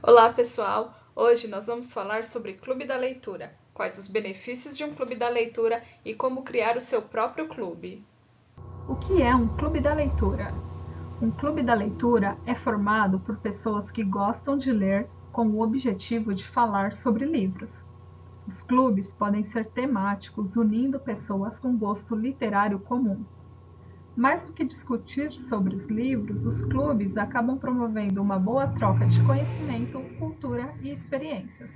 Olá, pessoal! Hoje nós vamos falar sobre Clube da Leitura, quais os benefícios de um clube da leitura e como criar o seu próprio clube. O que é um clube da leitura? Um clube da leitura é formado por pessoas que gostam de ler com o objetivo de falar sobre livros. Os clubes podem ser temáticos, unindo pessoas com gosto literário comum. Mais do que discutir sobre os livros, os clubes acabam promovendo uma boa troca de conhecimento, cultura e experiências.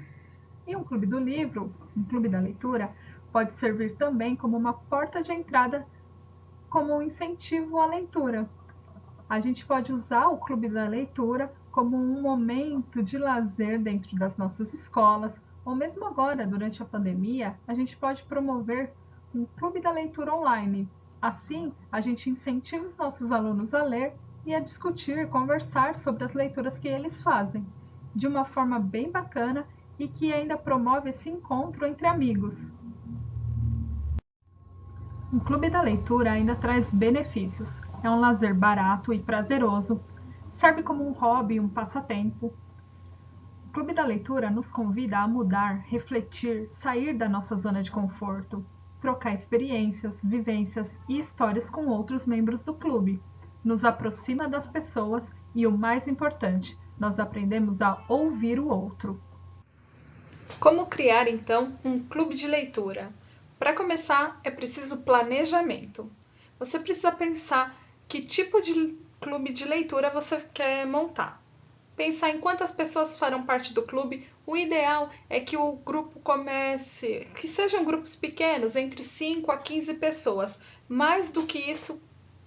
E um clube do livro, um clube da leitura, pode servir também como uma porta de entrada, como um incentivo à leitura. A gente pode usar o clube da leitura como um momento de lazer dentro das nossas escolas, ou mesmo agora, durante a pandemia, a gente pode promover um clube da leitura online. Assim, a gente incentiva os nossos alunos a ler e a discutir, conversar sobre as leituras que eles fazem, de uma forma bem bacana e que ainda promove esse encontro entre amigos. Um clube da leitura ainda traz benefícios. É um lazer barato e prazeroso, serve como um hobby e um passatempo. O clube da leitura nos convida a mudar, refletir, sair da nossa zona de conforto, trocar experiências, vivências e histórias com outros membros do clube. Nos aproxima das pessoas e, o mais importante, nós aprendemos a ouvir o outro. Como criar então um clube de leitura? Para começar, é preciso planejamento. Você precisa pensar que tipo de clube de leitura você quer montar. Pensar em quantas pessoas farão parte do clube. O ideal é que o grupo comece, que sejam grupos pequenos, entre 5 a 15 pessoas. Mais do que isso,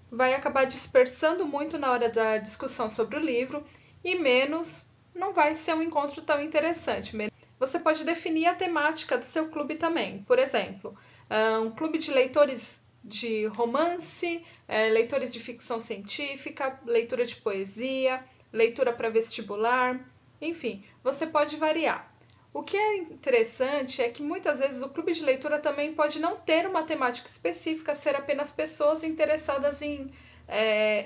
vai acabar dispersando muito na hora da discussão sobre o livro e menos não vai ser um encontro tão interessante. Você pode definir a temática do seu clube também. Por exemplo, um clube de leitores de romance, leitores de ficção científica, leitura de poesia, leitura para vestibular, enfim, você pode variar. O que é interessante é que muitas vezes o clube de leitura também pode não ter uma temática específica, ser apenas pessoas interessadas em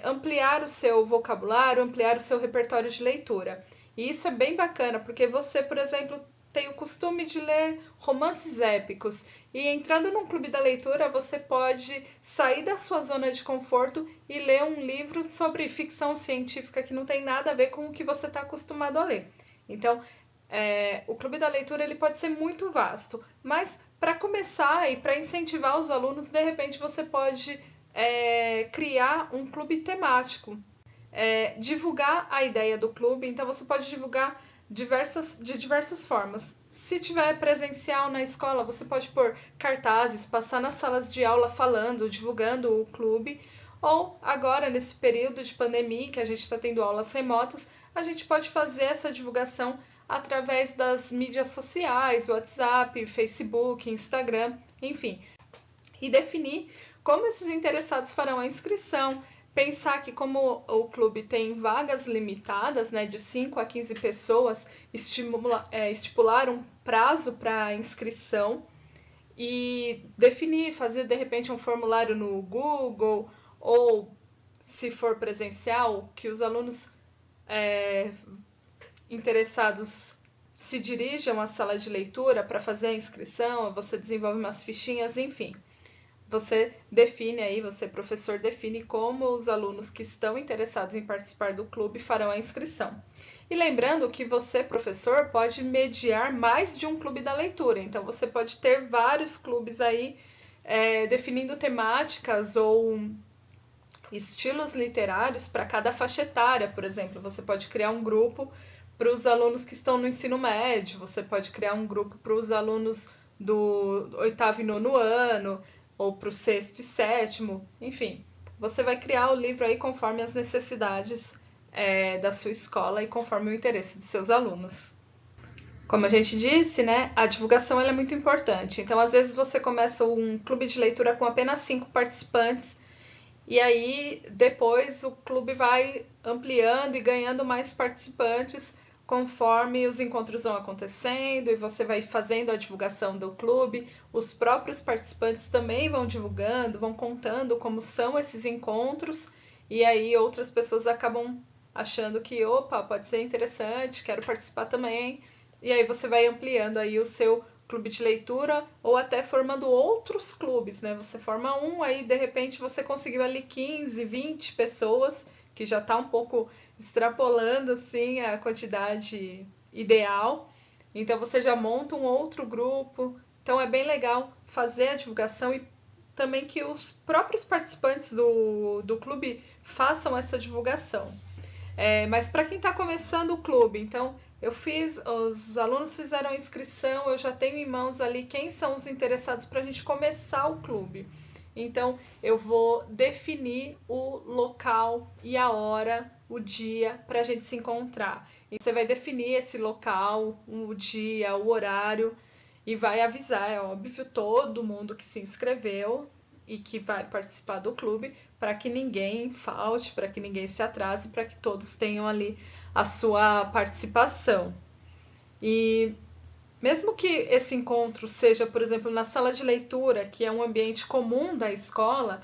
ampliar o seu vocabulário, ampliar o seu repertório de leitura. E isso é bem bacana, porque você, por exemplo, tem o costume de ler romances épicos e entrando num clube da leitura você pode sair da sua zona de conforto e ler um livro sobre ficção científica que não tem nada a ver com o que você está acostumado a ler. Então, o clube da leitura ele pode ser muito vasto, mas para começar e para incentivar os alunos, de repente você pode criar um clube temático, divulgar a ideia do clube. Então você pode divulgar de diversas formas. Se tiver presencial na escola, você pode pôr cartazes, passar nas salas de aula falando, divulgando o clube. Ou agora, nesse período de pandemia, que a gente está tendo aulas remotas, a gente pode fazer essa divulgação através das mídias sociais, WhatsApp, Facebook, Instagram, enfim. E definir como esses interessados farão a inscrição, pensar que como o clube tem vagas limitadas, né, de 5 a 15 pessoas, estipular um prazo para inscrição e definir, fazer de repente um formulário no Google ou, se for presencial, que os alunos interessados se dirijam à sala de leitura para fazer a inscrição, você desenvolve umas fichinhas, enfim. Você define aí, você professor define como os alunos que estão interessados em participar do clube farão a inscrição. E lembrando que você, professor, pode mediar mais de um clube da leitura. Então você pode ter vários clubes aí definindo temáticas ou estilos literários para cada faixa etária. Por exemplo, você pode criar um grupo para os alunos que estão no ensino médio, você pode criar um grupo para os alunos do 8º e 9º ano, ou para o 6º e 7º, enfim. Você vai criar o livro aí conforme as necessidades da sua escola e conforme o interesse dos seus alunos. Como a gente disse, né, a divulgação ela é muito importante. Então, às vezes você começa um clube de leitura com apenas 5 participantes e aí depois o clube vai ampliando e ganhando mais participantes conforme os encontros vão acontecendo e você vai fazendo a divulgação do clube. Os próprios participantes também vão divulgando, vão contando como são esses encontros e aí outras pessoas acabam achando que, opa, pode ser interessante, quero participar também. E aí você vai ampliando aí o seu clube de leitura ou até formando outros clubes, né? Você forma um, aí de repente você conseguiu ali 15, 20 pessoas, que já está um pouco extrapolando assim a quantidade ideal. Então você já monta um outro grupo. Então é bem legal fazer a divulgação e também que os próprios participantes do clube façam essa divulgação. Mas para quem está começando o clube, então os alunos fizeram a inscrição, eu já tenho em mãos ali quem são os interessados para a gente começar o clube. Então eu vou definir o local e a hora, o dia para a gente se encontrar. E você vai definir esse local, o dia, o horário e vai avisar, é óbvio, todo mundo que se inscreveu e que vai participar do clube, para que ninguém falte, para que ninguém se atrase, para que todos tenham ali a sua participação. E mesmo que esse encontro seja, por exemplo, na sala de leitura, que é um ambiente comum da escola,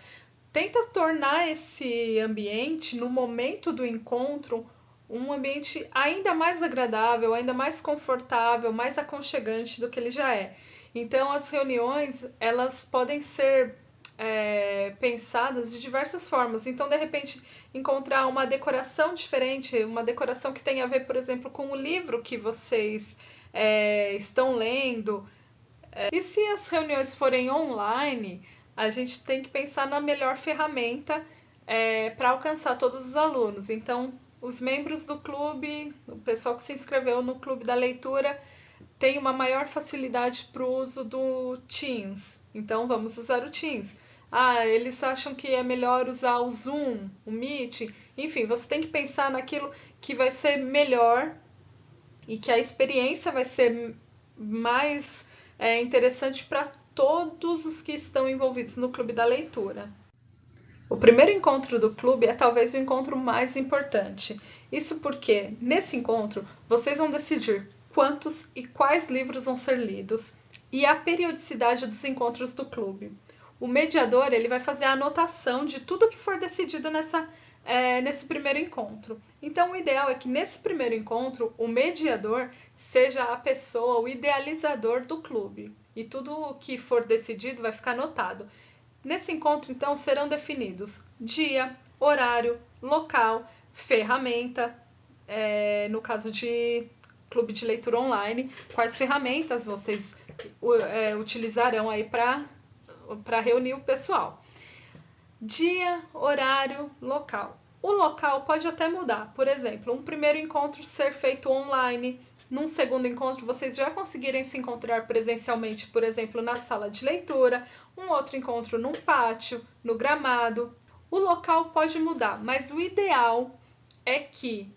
tenta tornar esse ambiente, no momento do encontro, um ambiente ainda mais agradável, ainda mais confortável, mais aconchegante do que ele já é. Então, as reuniões, elas podem ser pensadas de diversas formas. Então, de repente, encontrar uma decoração diferente, uma decoração que tenha a ver, por exemplo, com o livro que vocês estão lendo. E se as reuniões forem online, a gente tem que pensar na melhor ferramenta para alcançar todos os alunos. Então, os membros do clube, o pessoal que se inscreveu no clube da leitura, tem uma maior facilidade para o uso do Teams. Então, vamos usar o Teams. Eles acham que é melhor usar o Zoom, o Meet. Enfim, você tem que pensar naquilo que vai ser melhor e que a experiência vai ser mais interessante para todos os que estão envolvidos no clube da leitura. O primeiro encontro do clube é talvez o encontro mais importante. Isso porque, nesse encontro, vocês vão decidir quantos e quais livros vão ser lidos e a periodicidade dos encontros do clube. O mediador ele vai fazer a anotação de tudo que for decidido nesse primeiro encontro. Então, o ideal é que nesse primeiro encontro, o mediador seja a pessoa, o idealizador do clube. E tudo o que for decidido vai ficar anotado. Nesse encontro, então, serão definidos dia, horário, local, ferramenta, no caso de clube de leitura online, quais ferramentas vocês utilizarão aí para reunir o pessoal. Dia, horário, local. O local pode até mudar. Por exemplo, um primeiro encontro ser feito online. Num segundo encontro, vocês já conseguirem se encontrar presencialmente, por exemplo, na sala de leitura. Um outro encontro num pátio, no gramado. O local pode mudar, mas o ideal é que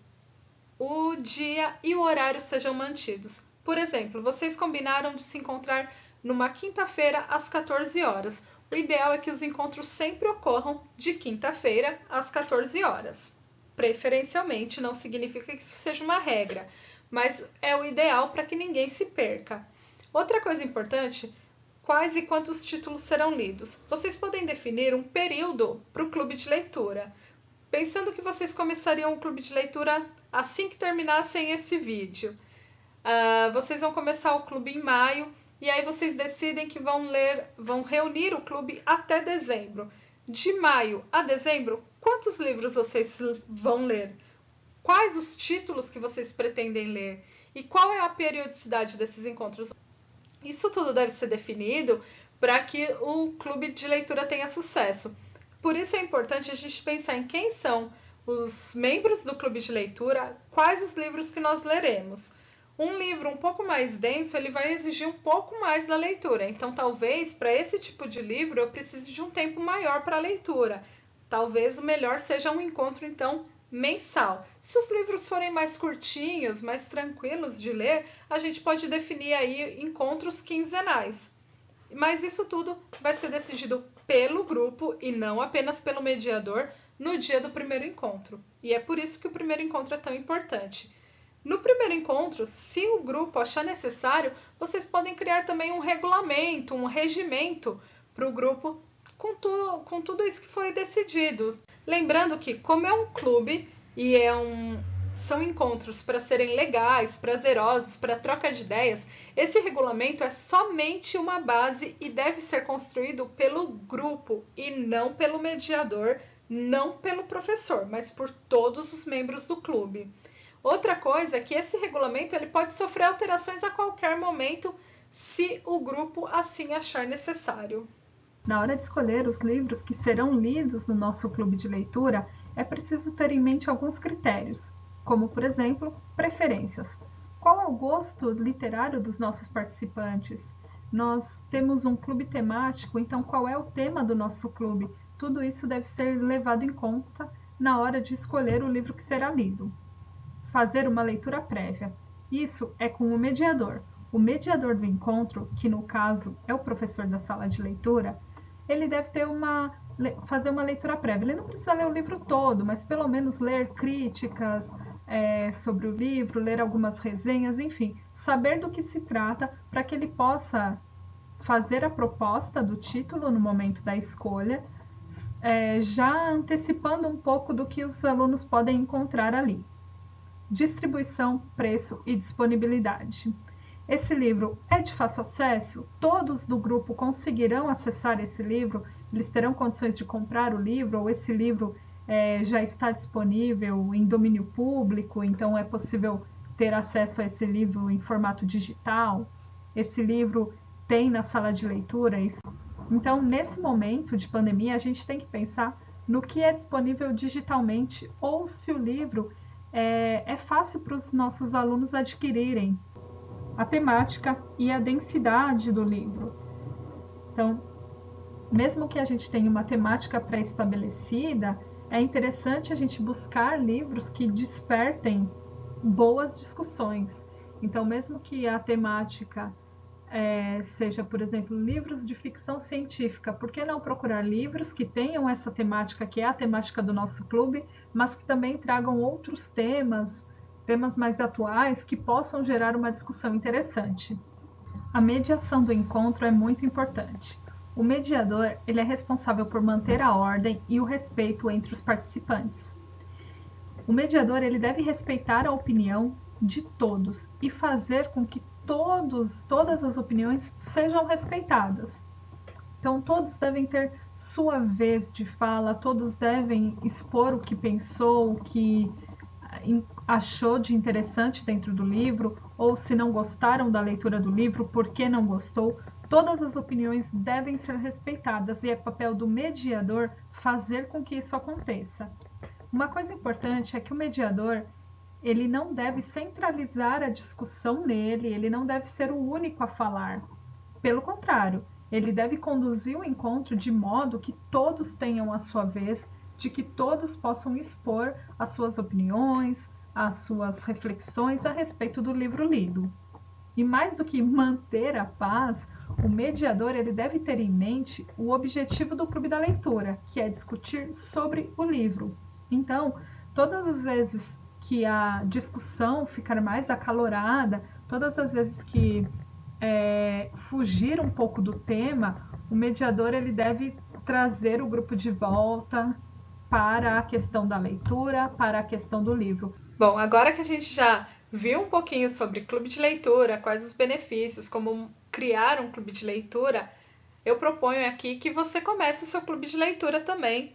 o dia e o horário sejam mantidos. Por exemplo, vocês combinaram de se encontrar numa quinta-feira às 14 horas. O ideal é que os encontros sempre ocorram de quinta-feira às 14 horas. Preferencialmente, não significa que isso seja uma regra, mas é o ideal para que ninguém se perca. Outra coisa importante, quais e quantos títulos serão lidos? Vocês podem definir um período para o clube de leitura. Pensando que vocês começariam o clube de leitura assim que terminassem esse vídeo. Vocês vão começar o clube em maio e aí vocês decidem que vão reunir o clube até dezembro. De maio a dezembro, quantos livros vocês vão ler? Quais os títulos que vocês pretendem ler? E qual é a periodicidade desses encontros? Isso tudo deve ser definido para que o clube de leitura tenha sucesso. Por isso é importante a gente pensar em quem são os membros do clube de leitura, quais os livros que nós leremos. Um livro um pouco mais denso, ele vai exigir um pouco mais da leitura. Então, talvez, para esse tipo de livro, eu precise de um tempo maior para a leitura. Talvez o melhor seja um encontro, então, mensal. Se os livros forem mais curtinhos, mais tranquilos de ler, a gente pode definir aí encontros quinzenais. Mas isso tudo vai ser decidido pelo grupo e não apenas pelo mediador no dia do primeiro encontro. E é por isso que o primeiro encontro é tão importante. No primeiro encontro, se o grupo achar necessário, vocês podem criar também um regulamento, um regimento para o grupo com tudo isso que foi decidido. Lembrando que, como é um clube, e são encontros para serem legais, prazerosos, para troca de ideias, esse regulamento é somente uma base e deve ser construído pelo grupo e não pelo mediador, não pelo professor, mas por todos os membros do clube. Outra coisa é que esse regulamento ele pode sofrer alterações a qualquer momento, se o grupo assim achar necessário. Na hora de escolher os livros que serão lidos no nosso clube de leitura, é preciso ter em mente alguns critérios, como, por exemplo, preferências. Qual é o gosto literário dos nossos participantes? Nós temos um clube temático, então qual é o tema do nosso clube? Tudo isso deve ser levado em conta na hora de escolher o livro que será lido. Fazer uma leitura prévia. Isso é com o mediador. O mediador do encontro, que no caso é o professor da sala de leitura, ele deve fazer uma leitura prévia. Ele não precisa ler o livro todo, mas pelo menos ler críticas sobre o livro, ler algumas resenhas, enfim, saber do que se trata para que ele possa fazer a proposta do título no momento da escolha, já antecipando um pouco do que os alunos podem encontrar ali. Distribuição, preço e disponibilidade. Esse livro é de fácil acesso? Todos do grupo conseguirão acessar esse livro? Eles terão condições de comprar o livro? Ou esse livro já está disponível em domínio público, então é possível ter acesso a esse livro em formato digital? Esse livro tem na sala de leitura? Isso. Então, nesse momento de pandemia, a gente tem que pensar no que é disponível digitalmente ou se o livro é fácil para os nossos alunos adquirirem. A temática e a densidade do livro. Então, mesmo que a gente tenha uma temática pré-estabelecida, é interessante a gente buscar livros que despertem boas discussões. Então, mesmo que a temática seja, por exemplo, livros de ficção científica, por que não procurar livros que tenham essa temática, que é a temática do nosso clube, mas que também tragam outros temas mais atuais que possam gerar uma discussão interessante. A mediação do encontro é muito importante. O mediador ele é responsável por manter a ordem e o respeito entre os participantes. O mediador ele deve respeitar a opinião de todos e fazer com que todas as opiniões sejam respeitadas. Então, todos devem ter sua vez de fala, todos devem expor o que pensou, o que achou de interessante dentro do livro, ou se não gostaram da leitura do livro, por que não gostou. Todas as opiniões devem ser respeitadas e é papel do mediador fazer com que isso aconteça. Uma coisa importante é que o mediador ele não deve centralizar a discussão nele, ele não deve ser o único a falar. Pelo contrário, ele deve conduzir o encontro de modo que todos tenham a sua vez, de que todos possam expor as suas opiniões, as suas reflexões a respeito do livro lido. E mais do que manter a paz, o mediador ele deve ter em mente o objetivo do clube da leitura, que é discutir sobre o livro. Então, todas as vezes que a discussão ficar mais acalorada, todas as vezes que fugir um pouco do tema, o mediador ele deve trazer o grupo de volta para a questão da leitura, para a questão do livro. Bom, agora que a gente já viu um pouquinho sobre clube de leitura, quais os benefícios, como criar um clube de leitura, eu proponho aqui que você comece o seu clube de leitura também,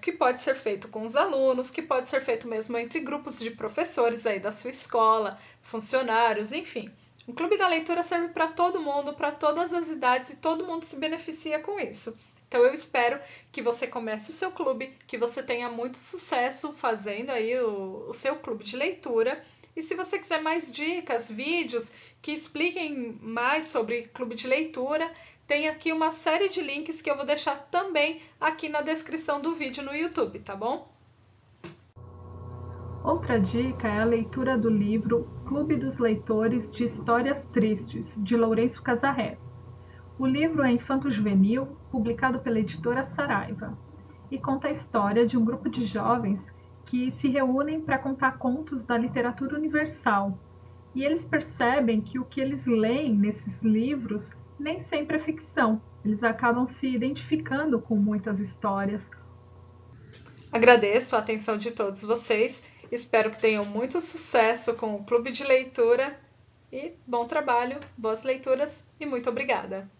que pode ser feito com os alunos, que pode ser feito mesmo entre grupos de professores aí da sua escola, funcionários, enfim. O clube da leitura serve para todo mundo, para todas as idades e todo mundo se beneficia com isso. Então eu espero que você comece o seu clube, que você tenha muito sucesso fazendo aí o seu clube de leitura. E se você quiser mais dicas, vídeos que expliquem mais sobre clube de leitura, tem aqui uma série de links que eu vou deixar também aqui na descrição do vídeo no YouTube, tá bom? Outra dica é a leitura do livro Clube dos Leitores de Histórias Tristes, de Lourenço Casarré. O livro é infanto-juvenil, publicado pela editora Saraiva, e conta a história de um grupo de jovens que se reúnem para contar contos da literatura universal. E eles percebem que o que eles leem nesses livros nem sempre é ficção. Eles acabam se identificando com muitas histórias. Agradeço a atenção de todos vocês, espero que tenham muito sucesso com o Clube de Leitura e bom trabalho, boas leituras e muito obrigada!